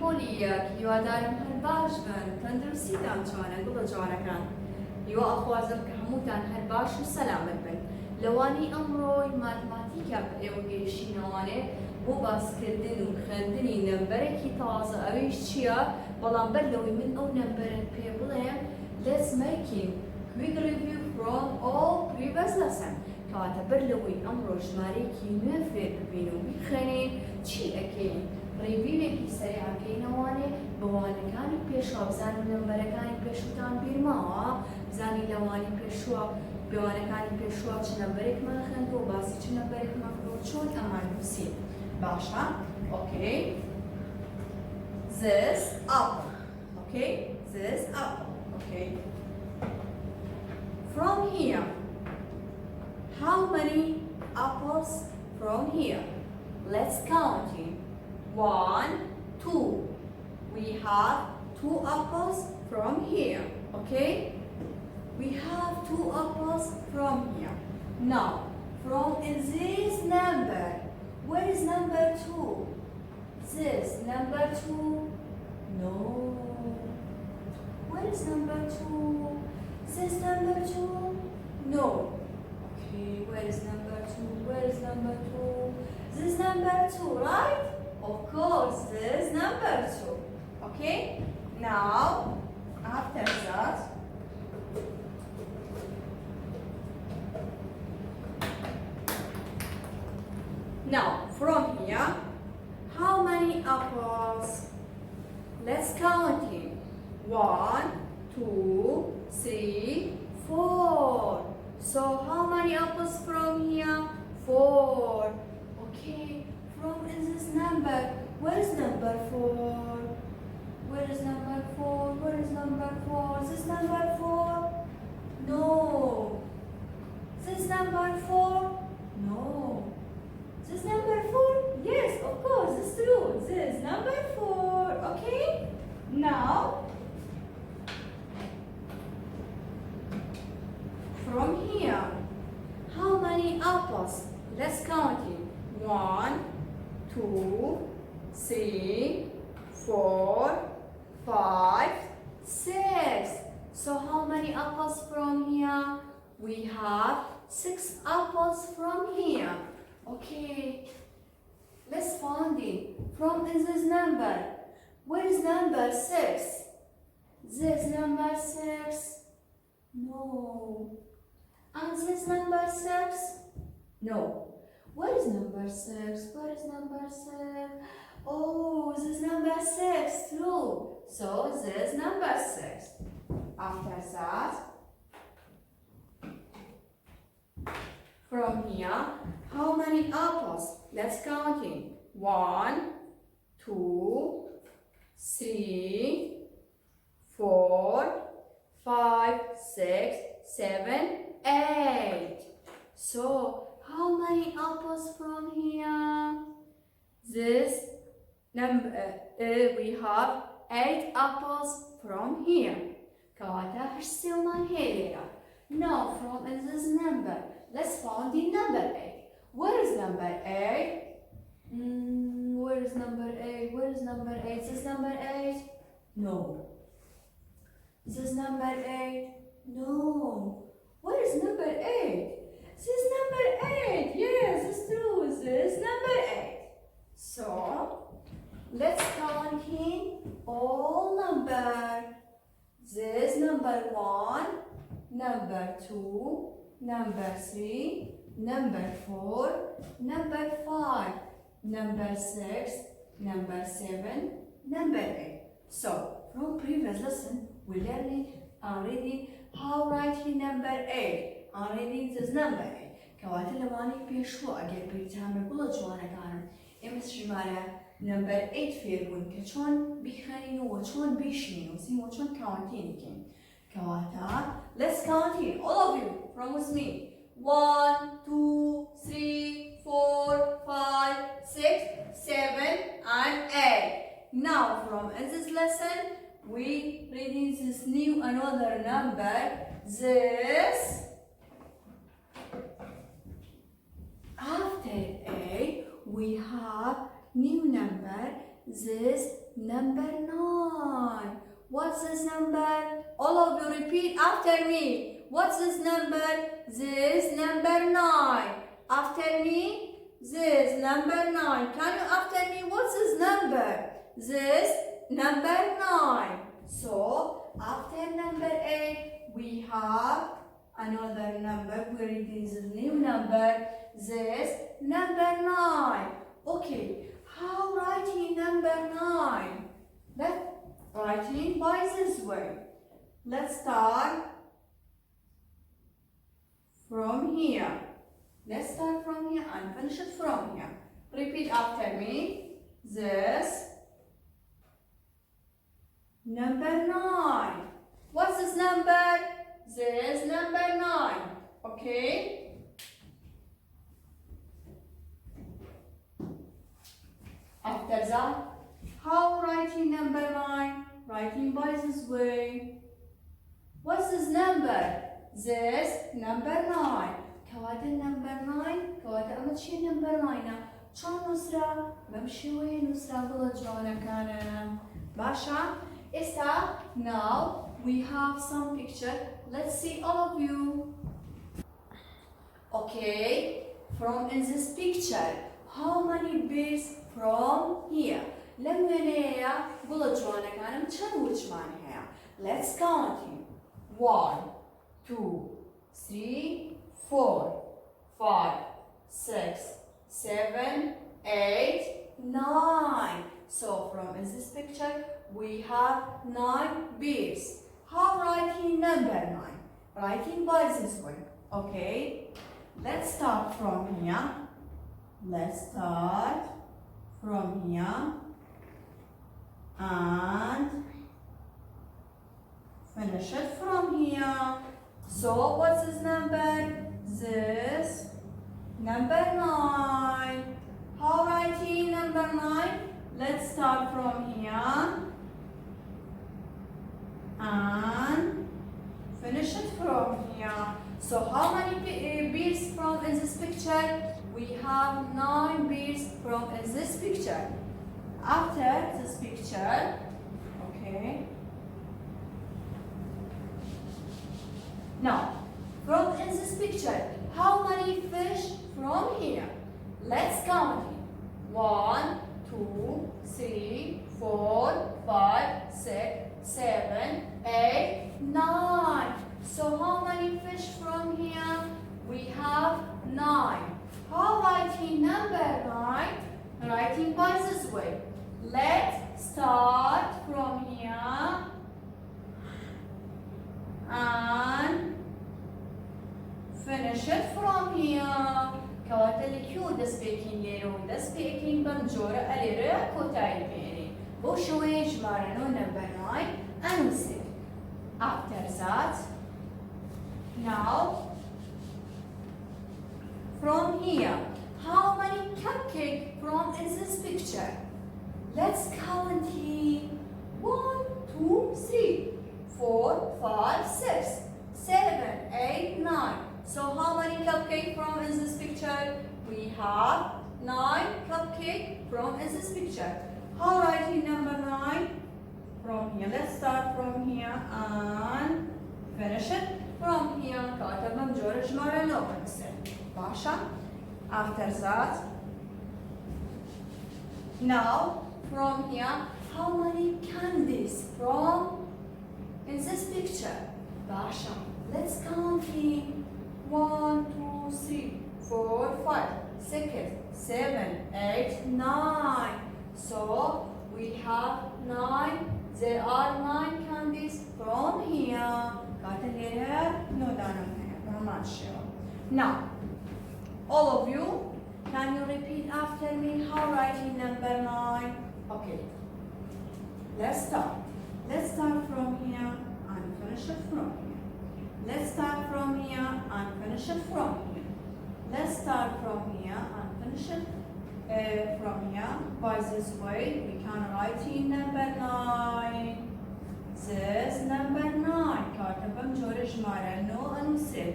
پۆلیەک هیوادارم هەر باش بن تەندروستیتان چۆنە گوڵە جوانەکان هیوا ئەخوازم کە هەمووتان هەر باش و سەلامت بن لەوانی ئەمڕۆی ماتماتیکە ئێوە گەیشتینەوانێ بۆ باسکردن و خوێندنی نەمبەرێکی تازە ئەوەیش چییە بەڵام بەر لەوەی من ئەو نەمبەرت پێ بڵێم let's making quick review from all previous lesson کەواتە بەر لەوەی ئەمڕۆ ژمارەیەکی نوێ فێر ببین و بیخوێنین چی ئەکەین ڕێڤیوێکی سەریعەکەینەوانێ بەوانەکانی پێشوە بزانین نەمبەرەکانی پێشووتان بیرماوە بزانین لەوانی پێشوە بێوانەکانی پێشوە چ نەمبەرێکمان خوێندووە باسی چ نەمبەرێکمان کردووە چۆن ئەمان نووسین باشە okay this up okay this up okay from here how many apples from here let's count it 1 2 we have 2 apples from here okay we have 2 apples from here now from this number where is number 2 this number 2 no where is number 2 this number 2 no okay where is number 2 where is number 2 this number 2 right of course this number 2 okay now after that now from here how many apples let's count it 1 2 3 4 so how many apples from here 4 okay from is this number where is number 4 where is number 4 where is number 4 is this number 4 no is this number 4 no is this number 4 yes of course it's true this is number 4 okay now from here how many apples let's count it 1 2 3 4 5 6 so how many apples from here we have 6 apples from here okay let's find it from this number where is number 6 this number 6 no and this number 6 no where is number 6 where is number 6 oh this number 6 true so this number 6 after that from here how many apples let's count it 1 2 3 4 5 6 7 8 so how many apples from here this number we have 8 apples from here kawata hashsilman here now from this number let's find the number 8 where is number 8 where is number 8 where is number 8 is this number 8 no is this number 8 no where is number 8 this is number 8 yes it's true this is number 8 so let's count in all number this number 1 number 2 number 3 number 4 number 5 number 6 number 7 number 8 so from previous lesson we learned already how write number 8 already this number 8 کەواتە لەوانەی پێشوە ئەگەر بیرتانە گوڵە جوانەکانم ئێمە ژمارە نمبر 8 فێر بوون کە چۆن بیخەنینەوە چۆن بیشینوسین و چۆن کاونتین بکەین کەواتە let's count in all of you from with me 1 2 3 4 5 6 7 and 8 now from this lesson we reading this new another number this after 8 we have new number This number 9. What's this number? All of you repeat after me. What's this number? This number 9. After me. This number 9. Can you after me? What's this number? This number 9. So after number 8 we have another number. We're reading this new number. This number 9. Okay. How writing number 9? Let's writing by this way. Let's start from here. Let's start from here and finish it from here. Repeat after me. This number 9. What's this number? This number 9. Okay? After that, how writing number 9? Writing by this way. What's this number? This number 9. كواتا number 9. كواتا أمشي number 9. شلون نسرة؟ بمشي وين نسرة قلت جوانا كان باشا. Issa, now we have some picture. Let's see all of you. Okay, from in this picture, how many bees from here? لما نيا قلت جوانا كان مشان هيا. Let's count him. 1, 2, 3, 4, 5, 6, 7, 8, 9. So from in this picture we have 9 bees. How writing number 9? Writing by this way. Okay. Let's start from here. Let's start from here and finish it from here. So what's this number? This number 9. How writing number 9? Let's start from here and finish it from here. So how many bees from in this picture? We have 9 bees from in this picture. After this picture, okay. Now, from in this picture, how many fish from here? Let's count it. 1, 2, 3, 4, 5, 6, 7, 8, 9. So how many fish from here? We have 9. How writing number 9? Writing by this way. Let's start from here and finish it from here. كوات الكيو ده سبيكين ليرو ده سبيكين بمجورة أليرا كوتاي بيني بوشوي جمارنو number 9 and 6. After that, now from here, how many cupcakes from in this picture? Let's count it. 1, 2, 3, 4, 5, 6, 7, 8, 9. So how many cupcakes from in this picture? We have 9 cupcakes from in this picture. How writing number 9? From here. Let's start from here and finish it from here. كاتب ممجور جمارة نو بنسل. باشا. After that, now from here, how many candies from in this picture? Basha. Let's count in 1, 2, 3, 4, 5, 6, 7, 8, 9. So we have 9. There are 9 candies from here. Got it here? No, I'm not sure. Now, all of you, can you repeat after me how writing number 9? Okay. Let's start. Let's start from here and finish it from here. Let's start from here and finish it from here. Let's start from here and finish it from here. By this way, we can write in number 9. This number 9. كاتبهم جورج مارنو أنوسل.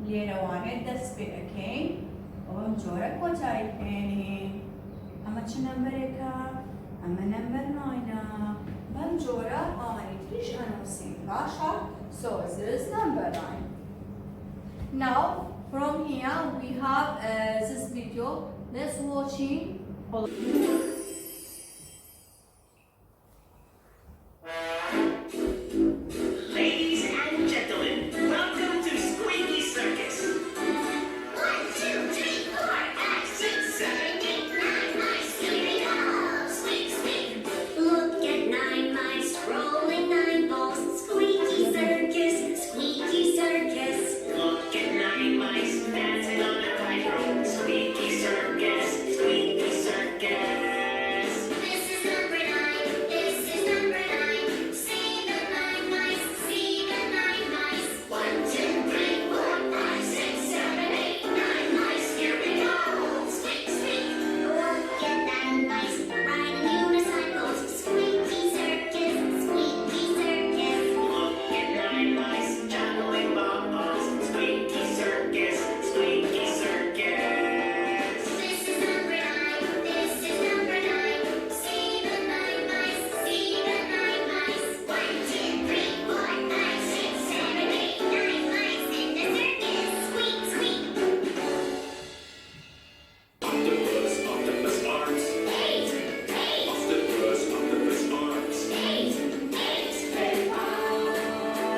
ليروانة دس بأكين. وهم جورك وتايبيني. maçı number eka, ama number 9. Banjora anitlish announcing Pasha, so this is number 9. Now, from here we have this video. Let's watch it. Ladies and gentlemen, welcome to Squeaky Circus. 1, 2, 3, 4, 5, 6, 7, 8, 9 mice. Here we go. Squeak, squeak. Look at 9 mice rolling 9 balls. Squeaky circus, squeaky circus. Look at 9 mice dancing on a tightrope. Squeaky Circus, Squeaky Circus. This is number 9. This is number 9. See the 9 mice. See the 9 mice. 1, 2, 3, 4, 5, 6, 7, 8, 9 mice. Here we go. Squeak, squeak. Look at 9 mice riding unicycles. Squeaky circus, squeaky circus. Look at 9 mice juggling bonbons. Squeaky Circus, Squeaky Circus. This is number 9. This is number 9. See the 9 mice. See the 9 mice. 1, 2, 3, 4, 5, 6, 7, 8, 9 mice in the circus. Squeak, squeak. Octopus, octopus arms. 8, 8, Octopus, octopus arms. 8, 8.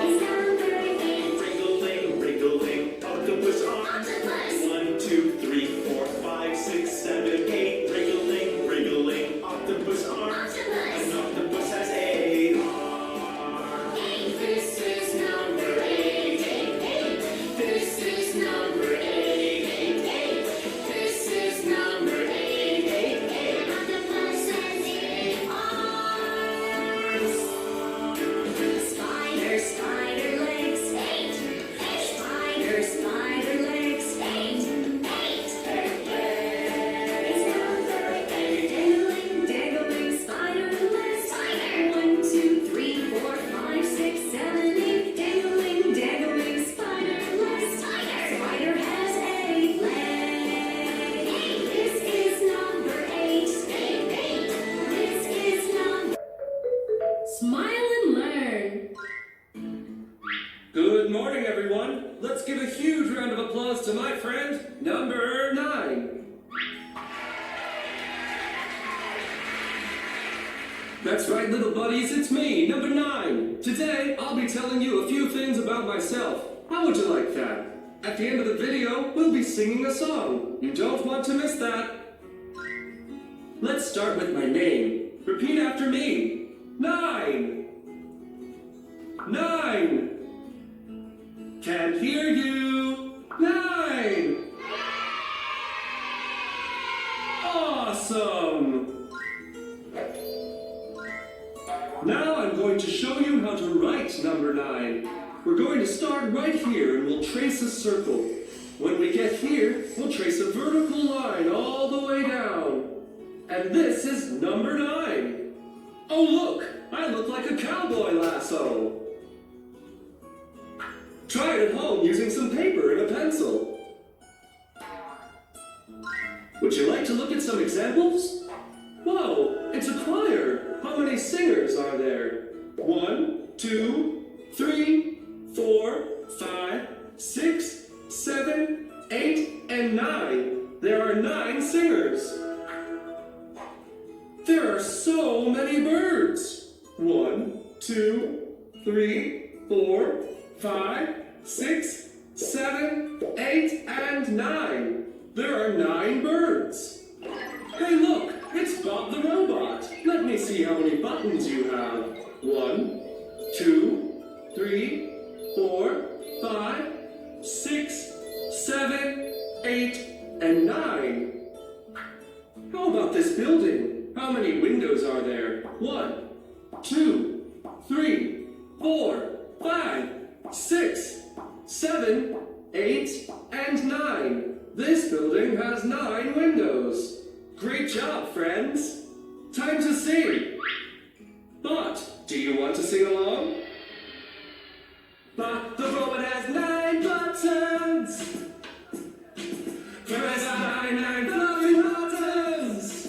It's number 8. Wriggling, wriggling, octopus arms. Octopus. 1, 2, 3, 4, 5, 6, 7, 8. Wriggling, wriggling, octopus arms. Octopus. An octopus has 8 arms. 8. This is number 8. 8, 8. This is number 8. 8, 8. This is number 8. 8, 8. Octopus has 8 arms. Spider, spider legs. 8, 8. Spider, spider legs. 8, 8. It's number 8. Dangling, dangling, spider legs. Spider. 1, 2, 3, 4, 5, 6, 7, 8. Dangling, dangling, spider legs. Spider. Spider has 8 legs. 8. This is number 8. 8, 8. This is number. Smile and learn. Good morning, everyone. Let's give a huge round of applause to my friend, number 9. That's right, little buddies, it's me, number 9. Today, I'll be telling you a few things about myself. How would you like that? At the end of the video, we'll be singing a song. You don't want to miss that. Let's start with my name. Repeat after me. 9. 9. Can't hear you. 9. Awesome. Now I'm going to show you how to write number 9. We're going to start right here and we'll trace a circle. When we get here, we'll trace a vertical line all the way down. And this is number 9. Oh look, I look like a cowboy lasso. Try it at home using some paper and a pencil. Would you like to look at some examples? Whoa, it's a choir. How many singers are there? 1, 2, 3, 4, 5, 6, 7, 8, and 9. There are 9 singers. There are so many birds. 1, 2, 3, 4, 5, 6, 7, 8, and 9. There are 9 birds. Hey look, it's Bob the Robot. Let me see how many buttons you have. 1, 2, 3, 4, 5, 6, 7, 8, and 9. How about this building? How many windows are there? 1, 2, 3, 4, 5, 6, 7, 8, and 9. This building has 9 windows. Great job, friends. Time to sing. But, do you want to sing along? But the robot has 9 buttons. Press 9 fluffy buttons.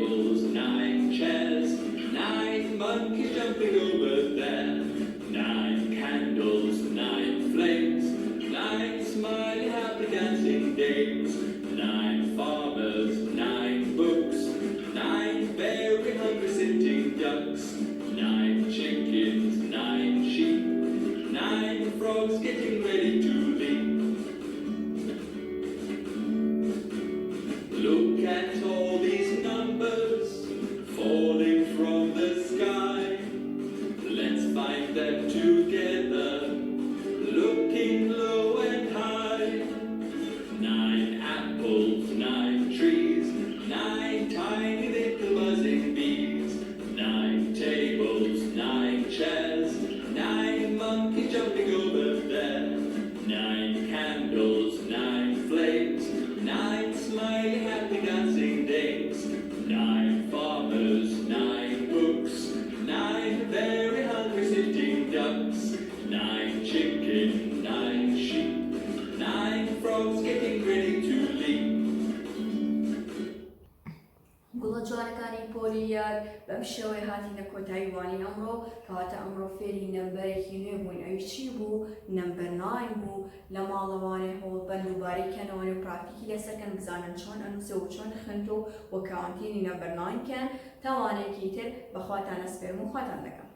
tables, 9 chairs, 9 monkeys jumping over there, 9 candles, 9 flames, 9 smiley happy dancing days, 9 farmers, 9 books, 9 very hungry sitting ducks, 9 chickens, 9 sheep, 9 frogs getting ready to leap. Look at all these numbers falling from the sky. Let's find them together, looking low and high. 9 apples, 9 trees, 9 tiny little buzzing bees, 9 tables, 9 chairs, 9 monkeys jumping over there, 9 candles, 9 flames, 9 smiley happy dancing dames, 9 farmers, 9 books, 9 very hungry sitting ducks, 9 chicken, 9 sheep, 9 frogs getting ready to leap. گوڵە جوانەکانی پۆلیار بەم شێوەیە هاتینە کۆتاییوانی ئەمڕۆ کەواتە ئەمڕۆ فێری نەمبەرێکی نوێ بووین ئەوی چی بوو؟ نەمبەر 9 بوو لە ماڵەوانێ هەوڵبەن دووبارەی کەنەوەنێ و پراکتیکی لەسەرکەن بزانن چۆن ئەنووسێ و چۆن خوێندۆ و کاونتینی نەمبەر 9 کەن تاوانێکی تر بەخواتان ئەسپێرم و خواتان دەکەم.